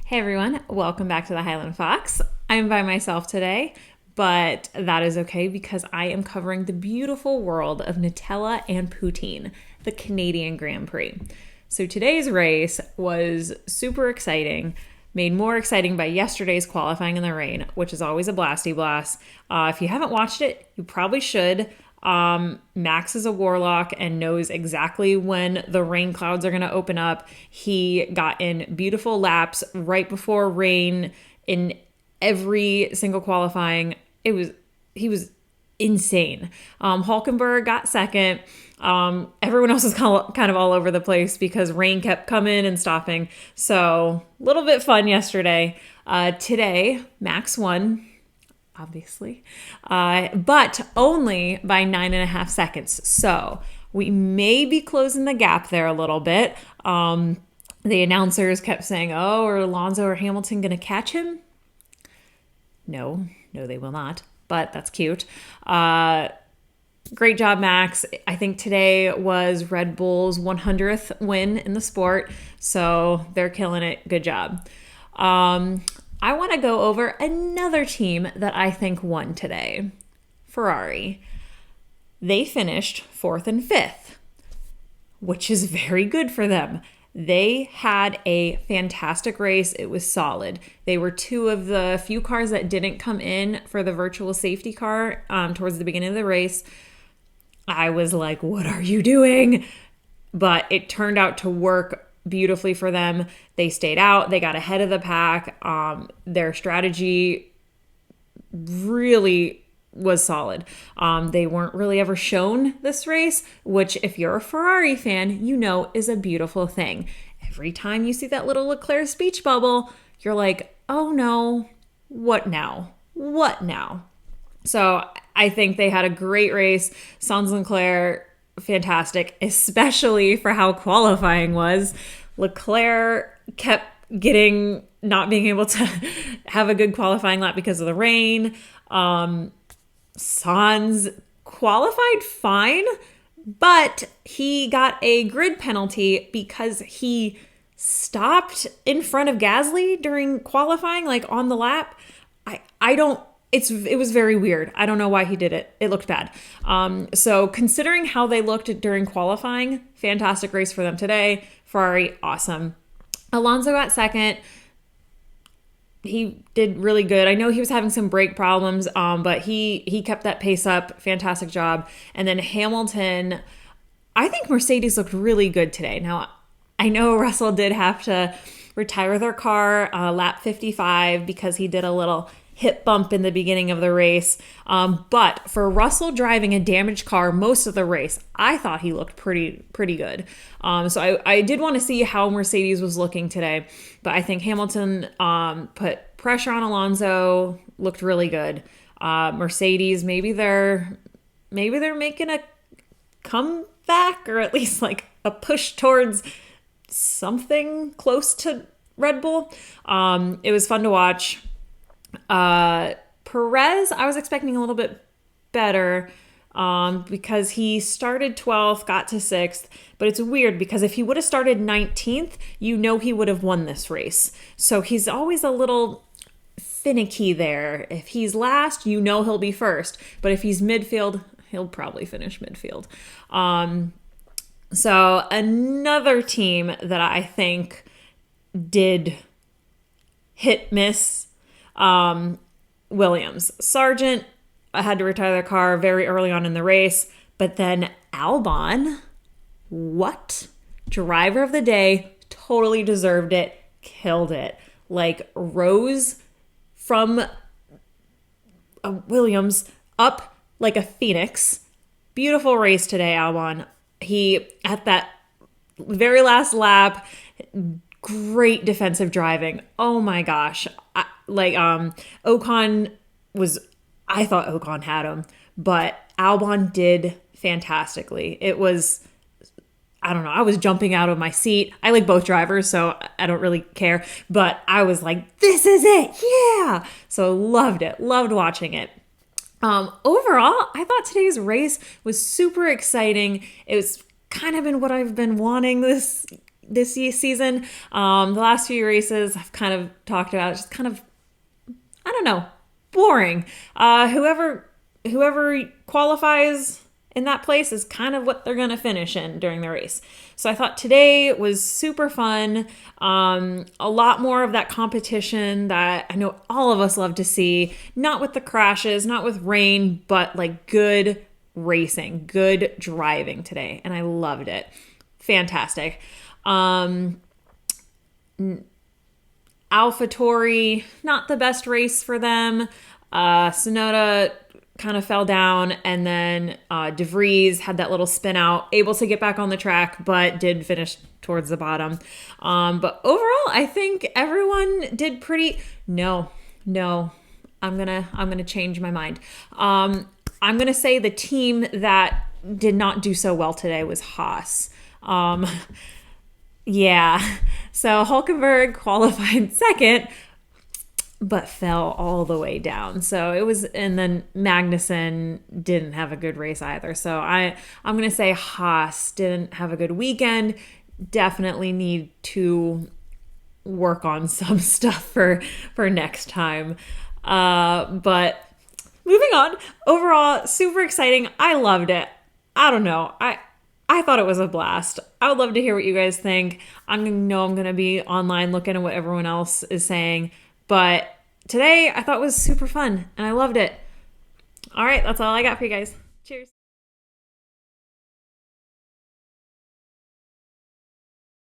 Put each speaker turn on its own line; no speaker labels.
Hey everyone, welcome back to the Highland Fox. I'm by myself today, but that is okay because I am covering the beautiful world of Nutella and poutine, the Canadian Grand Prix. So today's race was super exciting, made more exciting by yesterday's qualifying in the rain, which is always a blasty blast. If you haven't watched it, you probably should. Max is a warlock and knows exactly when the rain clouds are going to open up. He got in beautiful laps right before rain in every single qualifying. He was insane. Hulkenberg got second. Everyone else was kind of all over the place because rain kept coming and stopping. So a little bit fun yesterday. Today, Max won, obviously, but only by 9.5 seconds. So we may be closing the gap there a little bit. The announcers kept saying, oh, are Alonso or Hamilton going to catch him? No, they will not, but that's cute. Great job, Max. I think today was Red Bull's 100th win in the sport, so they're killing it. Good job. I want to go over another team that I think won today. Ferrari. They finished 4th and 5th, which is very good for them. They had a fantastic race. It was solid. They were two of the few cars that didn't come in for the virtual safety car towards the beginning of the race. I was like, what are you doing? But it turned out to work beautifully for them. They stayed out. They got ahead of the pack. Their strategy really was solid. They weren't really ever shown this race, which if you're a Ferrari fan, you know is a beautiful thing. Every time you see that little Leclerc speech bubble, you're like, oh no, what now? What now? So I think they had a great race. Sainz and Leclerc, fantastic, especially for how qualifying was. Leclerc kept not being able to have a good qualifying lap because of the rain. Sainz qualified fine, but he got a grid penalty because he stopped in front of Gasly during qualifying, like on the lap. It was very weird. I don't know why he did it. It looked bad. So considering how they looked during qualifying, fantastic race for them today. Ferrari, awesome. Alonso got second. He did really good. I know he was having some brake problems, but he kept that pace up. Fantastic job. And then Hamilton, I think Mercedes looked really good today. Now, I know Russell did have to retire their car lap 55 because he did a little hip bump in the beginning of the race. But for Russell driving a damaged car most of the race, I thought he looked pretty good. So I did want to see how Mercedes was looking today, but I think Hamilton put pressure on Alonso, looked really good. Mercedes, maybe they're making a comeback, or at least like a push towards something close to Red Bull. It was fun to watch. Perez, I was expecting a little bit better because he started 12th, got to 6th, but it's weird because if he would have started 19th, you know he would have won this race. So he's always a little finicky there. If he's last, you know he'll be first, but if he's midfield, he'll probably finish midfield. So another team that I think did hit miss, Williams. Sargent had to retire their car very early on in the race, but then Albon, what? Driver of the day, totally deserved it, killed it. Like rose from Williams up like a phoenix. Beautiful race today, Albon. He, at that very last lap, great defensive driving. Oh my gosh. Ocon I thought Ocon had him, but Albon did fantastically. It was, I don't know, I was jumping out of my seat. I like both drivers, so I don't really care, but I was like, this is it. Yeah. So loved it. Loved watching it. Overall, I thought today's race was super exciting. It was kind of been what I've been wanting this this season. The last few races I've kind of talked about, just kind of, I don't know, boring. Whoever qualifies in that place is kind of what they're going to finish in during the race. So I thought today was super fun. A lot more of that competition that I know all of us love to see. Not with the crashes, not with rain, but like good racing, good driving today. And I loved it. Fantastic. AlphaTauri, not the best race for them. Sonoda kind of fell down, and then De Vries had that little spin out, able to get back on the track, but did finish towards the bottom. But overall, I think everyone did pretty. No, I'm gonna change my mind. I'm gonna say the team that did not do so well today was Haas. Yeah, so Hulkenberg qualified second, but fell all the way down. So it was, and then Magnussen didn't have a good race either. So I'm going to say Haas didn't have a good weekend. Definitely need to work on some stuff for next time. But moving on, overall, super exciting. I loved it. I don't know. I thought it was a blast. I would love to hear what you guys think. I'm going to be online looking at what everyone else is saying. But today I thought was super fun and I loved it. All right, that's all I got for you guys. Cheers.